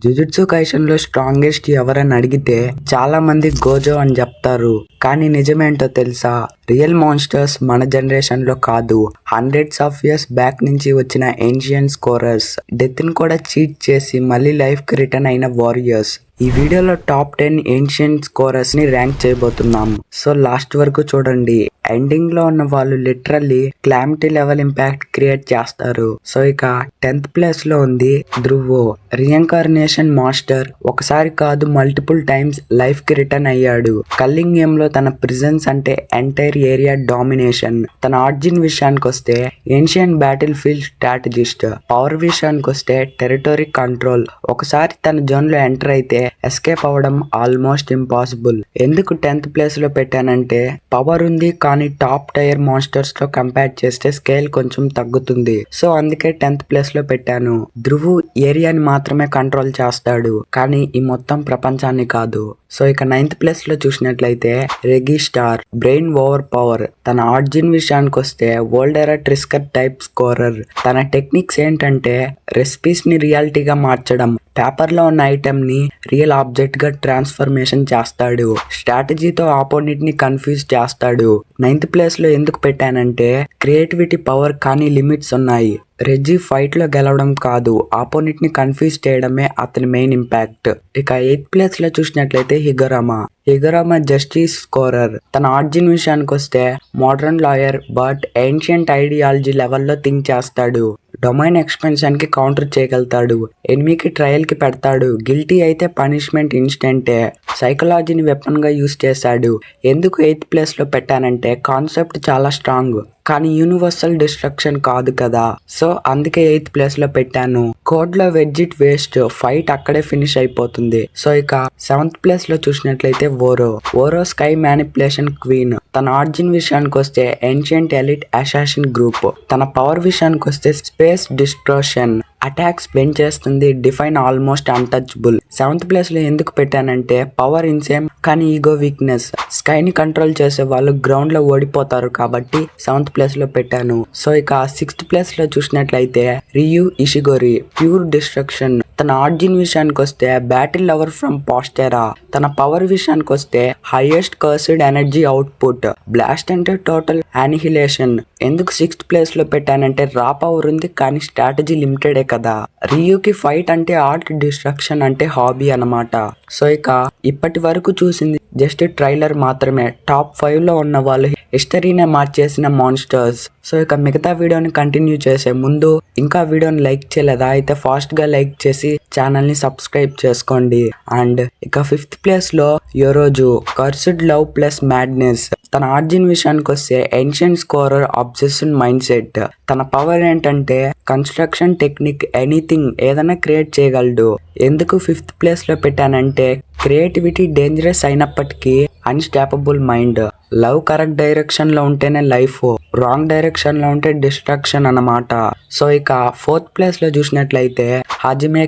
Jujutsu Kaisen లో strongest ఎవరని అడిగితే చాలా మంది గోజో అని చెప్తారు. కానీ నిజమేంటో తెలుసా? రియల్ మాన్స్టర్స్ మన జనరేషన్ లో కాదు, హండ్రెడ్స్ ఆఫ్ ఇయర్స్ బ్యాక్ నుంచి వచ్చిన ఏన్షియన్ స్కోరర్స్, డెత్ ని కూడా చీట్ చేసి మళ్ళీ లైఫ్ కి రిటర్న్ అయిన వారియర్స్. ఈ వీడియోలో టాప్ 10 ఏన్షియన్ స్కోరర్స్ ని ర్యాంక్ చేయబోతున్నాం. సో లాస్ట్ వరకు చూడండి. ఎండింగ్ లో ఉన్న వాళ్ళు లిటరల్లీ క్లామిటీ లెవెల్ ఇంపాక్ట్ క్రియేట్ చేస్తారు. సో ఇక 10th ప్లేస్ లో ఉంది ధ్రువో. Reincarnation master. ఒకసారి కాదు మల్టిపుల్ టైమ్స్ లైఫ్ కి రిటర్న్ అయ్యాడు. కల్లింగ్ గేమ్ లో తన ప్రిజెన్స్ అంటే ఎంటైర్ ఏరియా డామినేషన్. తన ఆర్జిన్ విషయానికి వస్తే ancient battle field strategist. Power విషయానికి వస్తే టెరిటరీ కంట్రోల్. ఒకసారి తన జోన్ లో ఎంటర్ అయితే ఎస్కేప్ అవ్వడం ఆల్మోస్ట్ ఇంపాసిబుల్. ఎందుకు 10th ప్లేస్ లో పెట్టానంటే పవర్ ఉంది కానీ టాప్ టైర్ మాన్స్టర్స్ తో కంపేర్ చేస్తే స్కేల్ కొంచెం తగ్గుతుంది. సో అందుకే 10th ప్లేస్ లో పెట్టాను. ధ్రువు ఏరియాని మాత్రమే కంట్రోల్ చేస్తాడు కానీ ఈ మొత్తం ప్రపంచాన్ని కాదు. సో ఇక 9th ప్లేస్ లో చూసినట్లయితే రెగిస్టార్. Brain over power. తన ఆర్జిన్ విషయానికి వస్తే వరల్డ్ ఎరా ట్రిస్కర్ టైప్ స్కోరర్. తన టెక్నిక్స్ ఏంటంటే రెసిపీస్ ని రియాలిటీగా మార్చడం, పేపర్ లో ఉన్న ఐటమ్ ని రియల్ ఆబ్జెక్ట్ గా ట్రాన్స్ఫర్మేషన్ చేస్తాడు, స్ట్రాటజీతో ఆపోనెంట్ ని కన్ఫ్యూజ్ చేస్తాడు. 9th ప్లేస్ లో ఎందుకు పెట్టానంటే క్రియేటివిటీ పవర్ కానీ లిమిట్స్ ఉన్నాయి. రెజ్జీ ఫైట్ లో గెలవడం కాదు, ఆపోనెంట్ ని కన్ఫ్యూజ్ చేయడమే అతని మెయిన్ ఇంపాక్ట్. ఇక 8th ప్లేస్ లో చూసినట్లయితే హిగరామా జస్టిస్ స్కోరర్. తన ఆర్జిన్ విషయానికి వస్తే modern lawyer but ancient ideology లెవెల్లో థింక్ చేస్తాడు. డొమైన్ ఎక్స్పెన్షన్ కి కౌంటర్ చేయగలుగుతాడు, ఎనిమికి ట్రయల్ కి పెడతాడు, గిల్టీ అయితే పనిష్మెంట్ ఇన్స్టెంటే. సైకలాజీని వెపన్ గా యూస్ చేశాడు. ఎందుకు 8th ప్లేస్ లో పెట్టానంటే కాన్సెప్ట్ చాలా స్ట్రాంగ్ కానీ యూనివర్సల్ డిస్ట్రక్షన్ కాదు కదా. సో అందుకే 8th ప్లేస్ లో పెట్టాను. కోడ్ లో వెడ్జిట్ వేస్ట్, ఫైట్ అక్కడే ఫినిష్ అయిపోతుంది. సో ఇక 7th ప్లేస్ లో చూసినట్లయితే ఓరో స్కై మ్యానిపులేషన్ క్వీన్. తన ఆర్జిన్ విషయానికి వస్తే ఏన్షియంట్ ఎలిట్ అసాసిన్ గ్రూప్. తన పవర్ విషయానికి వస్తే స్పేస్ డిస్ట్రాక్షన్. అటాక్స్ బెండ్ చేస్తుంది, define almost untouchable. 7th place లో ఎందుకు పెట్టానంటే పవర్ ఇన్సేమ్ కానీ ఈగో వీక్నెస్. స్కై ని కంట్రోల్ చేసే వాళ్ళు గ్రౌండ్ లో ఓడిపోతారు కాబట్టి 7th ప్లేస్ లో పెట్టాను. సో ఇక 6th ప్లేస్ లో చూసినట్లయితే రియు ఇషిగోరి. Pure destruction. తన ఆర్జిన్ విషయానికి వస్తే బ్యాటిల్ లవర్ ఫ్రమ్ పాస్టెరా. తన పవర్ విషయానికి వస్తే highest cursed energy output. Blast అంటే టోటల్ యానిహిలేషన్. ఎందుకు 6th ప్లేస్ లో పెట్టానంటే రా పవర్ ఉంది కానీ స్ట్రాటజీ లిమిటెడే కదా. రియుకి ఫైట్ అంటే ఆర్ట్, డిస్ట్రక్షన్ అంటే హాబీ అన్నమాట. సో ఇక ఇప్పటి వరకు చూసింది జస్ట్ ట్రైలర్ మాత్రమే. టాప్ 5 లో ఉన్న వాళ్ళు హిస్టరీనే మార్చేసిన మాన్స్టర్స్. సో ఇక మిగతా వీడియోని కంటిన్యూ చేసే ముందు ఇంకా వీడియోని లైక్ చేయలేదా అయితే ఫాస్ట్ గా లైక్ చేసి ఛానల్ ని సబ్స్క్రైబ్ చేసుకోండి. అండ్ ఇక 5th ప్లేస్ లో Yorozu. Cursed love plus madness. తన ఆర్జిన్ విషయానికి వస్తే ancient sorcerer, obsession mind set. తన పవర్ ఏంటంటే కన్స్ట్రక్షన్ టెక్నిక్, ఎనీథింగ్ ఏదైనా క్రియేట్ చేయగలడు. ఎందుకు 5th ప్లేస్ లో పెట్టానంటే క్రియేటివిటీ డేంజరస్ అయినప్పటికీ unstoppable mind. Love correct direction లో ఉంటేనే లైఫ్, రాంగ్ డైరెక్షన్ లో ఉంటే డిస్ట్రాక్షన్ అన్నమాట. సో ఇక 4th ప్లేస్ లో చూసినట్లయితే హజిమే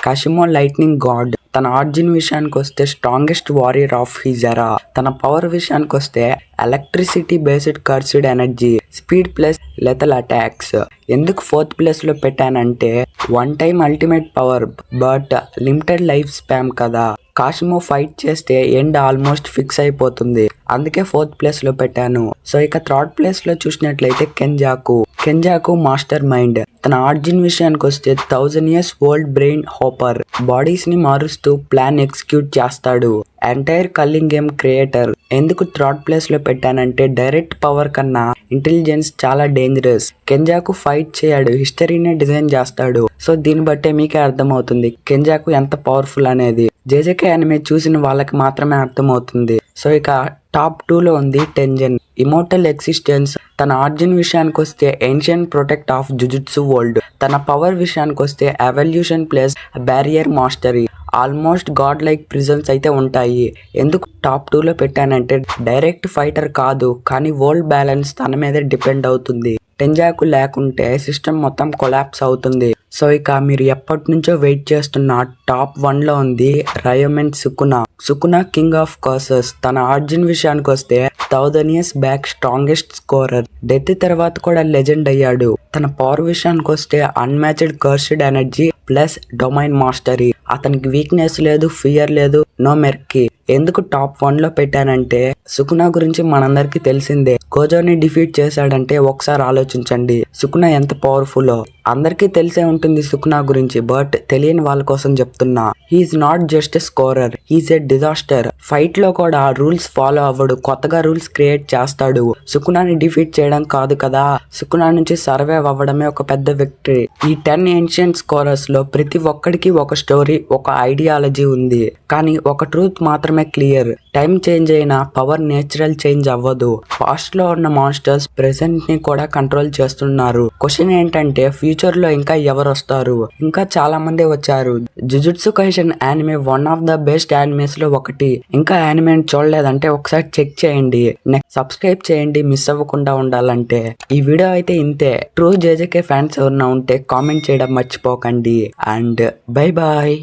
కషిమో లైట్నింగ్ గాడ్. తన ఆర్జిన్ విషయానికి వస్తే స్ట్రాంగెస్ట్ వారియర్ ఆఫ్ హిజ్ ఎరా. తన పవర్ విషయానికి వస్తే electricity based cursed energy, speed plus lethal attacks. ఎందుకు 4th ప్లేస్ లో పెట్టానంటే one time ultimate power but limited life span కదా. కాషిమో ఫైట్ చేస్తే ఎండ్ ఆల్మోస్ట్ ఫిక్స్ అయిపోతుంది, అందుకే 4th ప్లేస్ లో పెట్టాను. సో ఇక 3rd ప్లేస్ లో చూసినట్లయితే కెంజాకు మాస్టర్ మైండ్. తన ఆర్జిన్ విషయానికి వస్తే 1000 years old brain hopper. Bodies ని మారుస్తూ ప్లాన్ ఎగ్జిక్యూట్ చేస్తాడు. Entire culling game creator. ఎందుకు 3rd ప్లేస్ లో పెట్టానంటే డైరెక్ట్ పవర్ కన్నా ఇంటెలిజెన్స్ చాలా డేంజరస్. కెంజాకు ఫైట్ చేయడు, హిస్టరీనే డిజైన్ చేస్తాడు. సో దీన్ని బట్టే మీకే అర్థమవుతుంది కెంజాకు ఎంత పవర్ఫుల్ అనేది. జేజేకే అనిమే చూసిన వాళ్ళకి మాత్రమే అర్థమవుతుంది. సో ఇక టాప్ 2 లో ఉంది టెంజన్. Immortal existence. తన ఆర్జిన్ విషయానికి వస్తే ancient protect of jujutsu world. తన పవర్ విషయానికి వస్తే evolution plus barrier mastery. Almost God like prisons అయితే ఉంటాయి. ఎందుకు టాప్ 2 లో పెట్టానంటే డైరెక్ట్ ఫైటర్ కాదు కానీ వరల్డ్ బ్యాలెన్స్ తన మీదే డిపెండ్ అవుతుంది. టెంజాకు లేకుంటే సిస్టమ్ మొత్తం కొలాప్స్ అవుతుంది. సో ఇక మీరు ఎప్పటి నుంచో వెయిట్ చేస్తున్న టాప్ 1 లో ఉంది రయోమెన్ సుకునా. సుకునా కింగ్ ఆఫ్ కర్సెస్. తన ఆర్జిన్ విషయానికి వస్తే 1000 years back strongest scorer. Death తర్వాత కూడా లెజెండ్ అయ్యాడు. తన పవర్ విషయానికి వస్తే unmatched cursed energy plus domain mastery. అతనికి వీక్నెస్ లేదు, ఫియర్ లేదు, నో మెర్కీ. ఎందుకు టాప్ 1 లో పెట్టానంటే సుకునా గురించి మనందరికి తెలిసిందే. గోజోని డిఫీట్ చేశాడంటే ఒకసారి ఆలోచించండి సుకునా ఎంత పవర్ఫుల్. అందరికీ తెలిసే ఉంటుంది సుకునా గురించి, బట్ తెలియని వాళ్ళ కోసం చెప్తున్నా. He's not just a scorer, he's a disaster. Fight లో కూడా రూల్స్ ఫాలో అవ్వడు, కొత్తగా రూల్స్ క్రియేట్ చేస్తాడు. సుకునాని డిఫీట్ చేయడం కాదు కదా, సుకునా నుంచి సర్వైవ్ అవ్వడమే ఒక పెద్ద విక్టరీ. ఈ 10 ఏన్షియంట్ స్కోరర్స్ లో ప్రతి ఒక్కడికి ఒక స్టోరీ, ఒక ఐడియాలజీ ఉంది. కానీ ఒక ట్రూత్ మాత్రమే క్లియర్, టైం చేంజ్ అయినా పవర్ నేచురల్ చేంజ్ అవ్వదు. పాస్ట్ లో ఉన్న మాన్స్టర్స్ ప్రెసెంట్ ని కూడా కంట్రోల్ చేస్తున్నారు. క్వశ్చన్ ఏంటంటే ఫ్యూచర్ లో ఇంకా ఎవరు వస్తారు? ఇంకా చాలా మంది వచ్చారు. Jujutsu Kaisen anime one of the best animes లో ఒకటి. ఇంకా యానిమే చూడలేదంటే ఒకసారి చెక్ చేయండి, నెక్స్ట్ సబ్స్క్రైబ్ చేయండి మిస్ అవ్వకుండా ఉండాలంటే. ఈ వీడియో అయితే ఇంతే. ట్రూ జేజేకే ఫ్యాన్స్ ఎవరైనా ఉంటే కామెంట్ చేయడం మర్చిపోకండి. And bye bye.